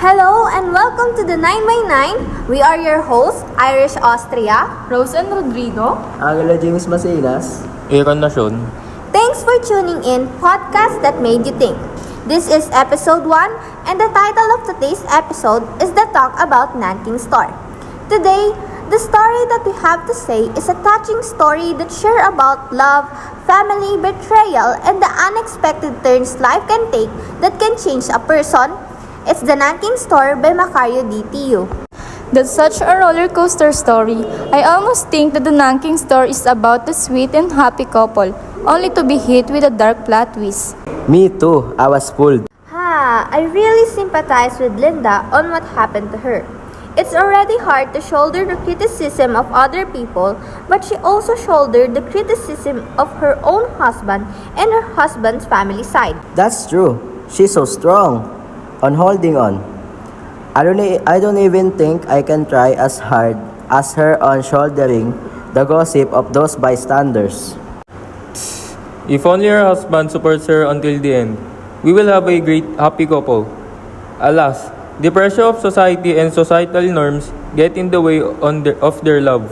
Hello and welcome to the 9x9. We are your hosts, Irish Austria, Rose and Rodrigo, Angelo Macinas, Nacion. Thanks for tuning in, podcast that made you think. This is episode 1 and the title of today's episode is the talk about Nanking story. Today, the story that we have to say is a touching story that shares about love, family, betrayal, and the unexpected turns life can take that can change a person. It's the Nanking story by Macario DTU. That's such a roller coaster story. I almost think that the Nanking story is about the sweet and happy couple, only to be hit with a dark plot twist. Me too, I was fooled. I really sympathize with Linda on what happened to her. It's already hard to shoulder the criticism of other people, but she also shouldered the criticism of her own husband and her husband's family side. That's true. She's so strong on holding on. I don't even think I can try as hard as her on shouldering the gossip of those bystanders. If only her husband supports her until the end, we will have a great happy couple. Alas, the pressure of society and societal norms get in the way of their love.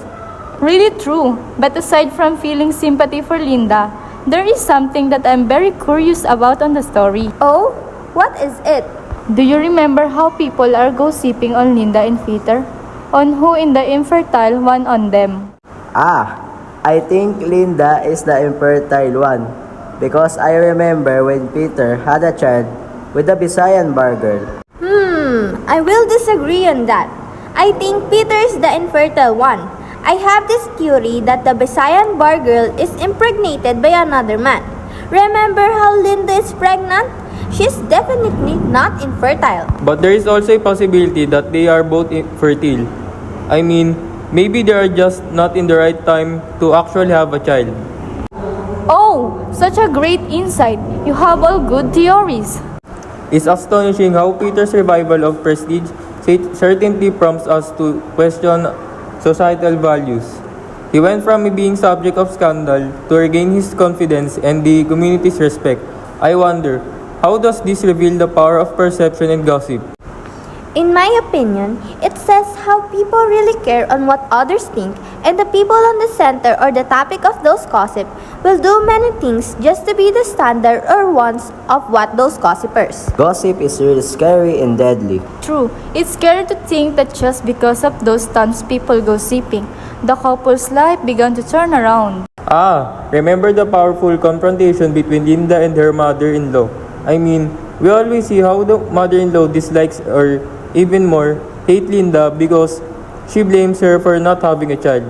Really true, but aside from feeling sympathy for Linda, there is something that I'm very curious about on the story. Oh, what is it? Do you remember how people are gossiping on Linda and Peter? On who in the infertile one on them? I think Linda is the infertile one because I remember when Peter had a child with the Visayan bar girl. I will disagree on that. I think Peter is the infertile one. I have this theory that the Visayan bar girl is impregnated by another man. Remember how Linda is pregnant? She's definitely not infertile. But there is also a possibility that they are both fertile. I mean, maybe they are just not in the right time to actually have a child. Oh, such a great insight. You have all good theories. It's astonishing how Peter's revival of prestige certainly prompts us to question societal values. He went from being subject of scandal to regain his confidence and the community's respect. I wonder, how does this reveal the power of perception and gossip? In my opinion, it says how people really care on what others think, and the people on the center or the topic of those gossip will do many things just to be the standard or wants of what those gossipers. Gossip is really scary and deadly. True, it's scary to think that just because of those townspeople gossiping, the couple's life began to turn around. Remember the powerful confrontation between Linda and her mother-in-law. I mean, we always see how the mother-in-law dislikes or even more hate Linda because she blames her for not having a child.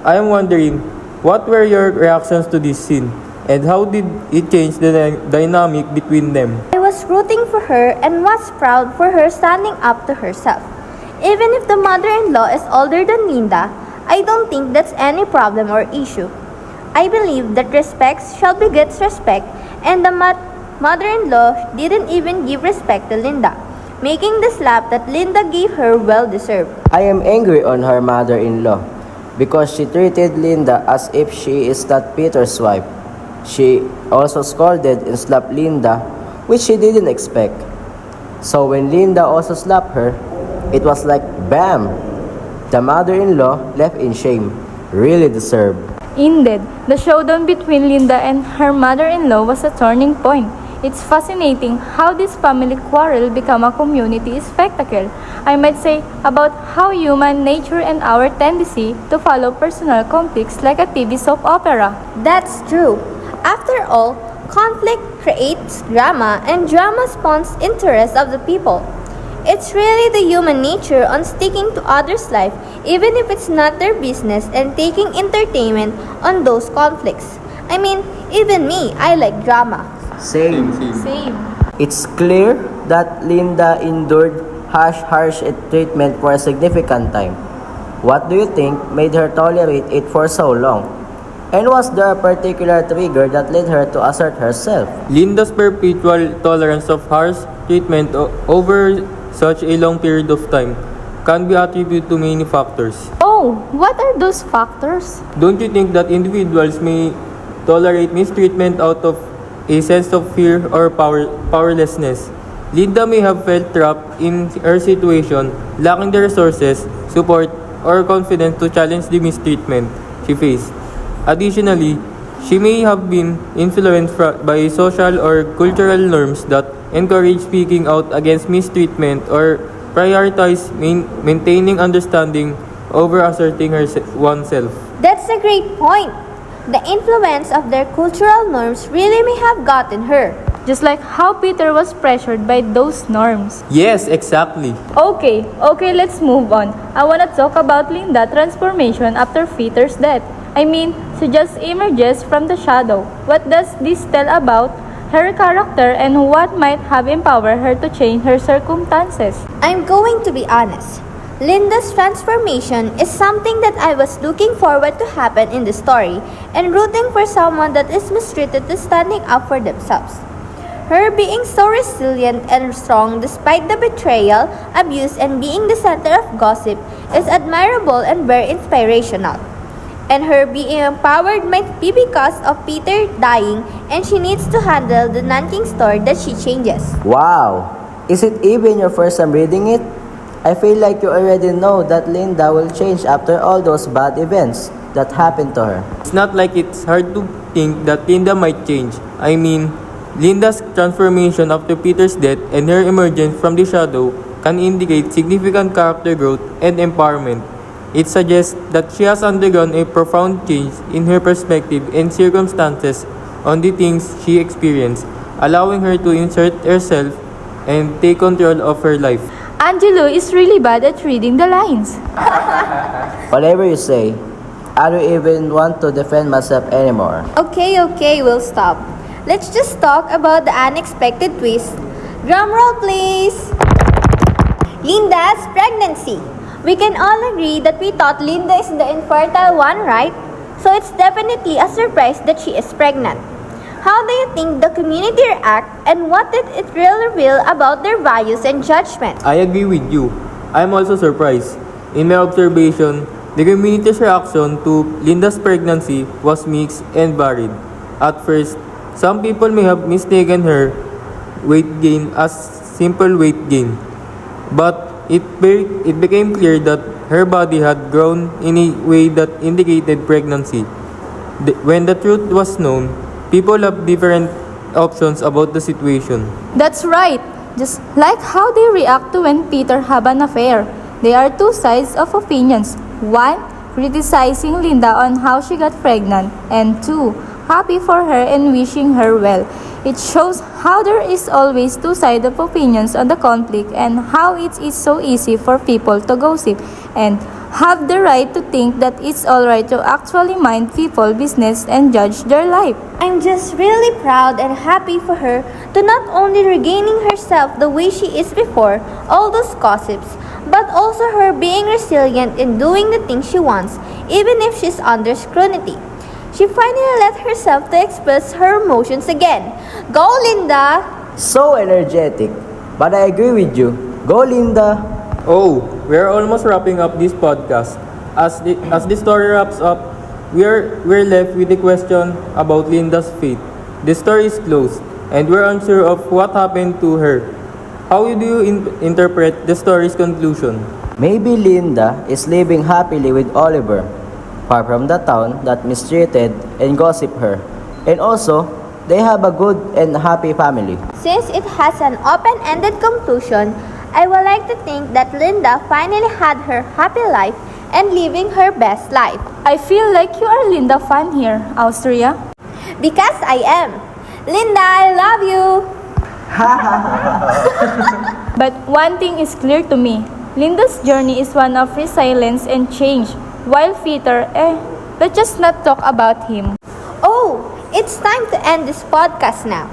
I am wondering, what were your reactions to this scene? And how did it change the dynamic between them? I was rooting for her and was proud for her standing up to herself. Even if the mother-in-law is older than Linda, I don't think that's any problem or issue. I believe that respect shall begets respect, and the mother-in-law didn't even give respect to Linda, making the slap that Linda gave her well-deserved. I am angry on her mother-in-law because she treated Linda as if she is not Peter's wife. She also scolded and slapped Linda, which she didn't expect. So when Linda also slapped her, it was like bam! The mother-in-law left in shame. Really deserved. Indeed, the showdown between Linda and her mother-in-law was a turning point. It's fascinating how this family quarrel became a community spectacle. I might say about how human nature and our tendency to follow personal conflicts like a TV soap opera. That's true. After all, conflict creates drama and drama spawns interest of the people. It's really the human nature on sticking to others' life even if it's not their business and taking entertainment on those conflicts. I mean, even me, I like drama. Same. Same. It's clear that Linda endured harsh treatment for a significant time. What do you think made her tolerate it for so long? And was there a particular trigger that led her to assert herself? Linda's perpetual tolerance of harsh treatment over such a long period of time can be attributed to many factors. Oh, what are those factors? Don't you think that individuals may tolerate mistreatment out of a sense of fear or powerlessness? Linda may have felt trapped in her situation, lacking the resources, support, or confidence to challenge the mistreatment she faced. Additionally, she may have been influenced by social or cultural norms that encourage speaking out against mistreatment or prioritize maintaining understanding over asserting oneself. That's a great point. The influence of their cultural norms really may have gotten her. Just like how Peter was pressured by those norms. Yes, exactly. Okay, let's move on. I wanna talk about Linda's transformation after Peter's death. I mean, she just emerges from the shadow. What does this tell about her character and what might have empowered her to change her circumstances? I'm going to be honest. Linda's transformation is something that I was looking forward to happen in the story and rooting for someone that is mistreated to standing up for themselves. Her being so resilient and strong despite the betrayal, abuse, and being the center of gossip is admirable and very inspirational. And her being empowered might be because of Peter dying and she needs to handle the Nanking store that she changes. Wow! Is it even your first time reading it? I feel like you already know that Linda will change after all those bad events that happened to her. It's not like it's hard to think that Linda might change. I mean, Linda's transformation after Peter's death and her emergence from the shadow can indicate significant character growth and empowerment. It suggests that she has undergone a profound change in her perspective and circumstances on the things she experienced, allowing her to insert herself and take control of her life. Angelo is really bad at reading the lines. Whatever you say, I don't even want to defend myself anymore. Okay, we'll stop. Let's just talk about the unexpected twist. Drumroll please! Linda's pregnancy. We can all agree that we thought Linda is the infertile one, right? So it's definitely a surprise that she is pregnant. How do you think the community react and what did it really reveal about their values and judgment? I agree with you. I'm also surprised. In my observation, the community's reaction to Linda's pregnancy was mixed and varied. At first, some people may have mistaken her weight gain as simple weight gain. But it became clear that her body had grown in a way that indicated pregnancy. When the truth was known, people have different options about the situation. That's right. Just like how they react to when Peter have an affair. There are two sides of opinions. One, criticizing Linda on how she got pregnant. And two, happy for her and wishing her well. It shows how there is always two sides of opinions on the conflict and how it is so easy for people to gossip and have the right to think that it's alright to actually mind people's business and judge their life. I'm just really proud and happy for her to not only regaining herself the way she is before all those gossips, but also her being resilient in doing the things she wants, even if she's under scrutiny. She finally let herself to express her emotions again. Go, Linda! So energetic. But I agree with you. Go, Linda! Oh, we're almost wrapping up this podcast. As the story wraps up, we're left with the question about Linda's fate. The story is closed, and we're unsure of what happened to her. How do you interpret the story's conclusion? Maybe Linda is living happily with Oliver, far from the town that mistreated and gossiped her. And also, they have a good and happy family. Since it has an open-ended conclusion, I would like to think that Linda finally had her happy life and living her best life. I feel like you are Linda fan here, Austria. Because I am. Linda, I love you! But one thing is clear to me. Linda's journey is one of resilience and change. While Peter, let's just not talk about him. Oh, it's time to end this podcast now.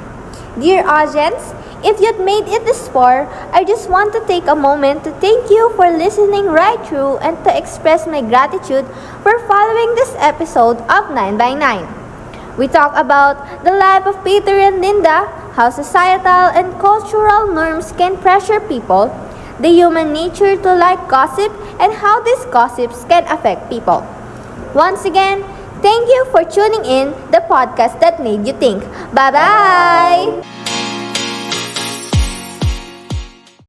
Dear audience, if you'd made it this far, I just want to take a moment to thank you for listening right through and to express my gratitude for following this episode of 9 by 9. We talk about the life of Peter and Linda, how societal and cultural norms can pressure people, the human nature to like gossip, and how these gossips can affect people. Once again, thank you for tuning in the podcast that made you think. Bye-bye!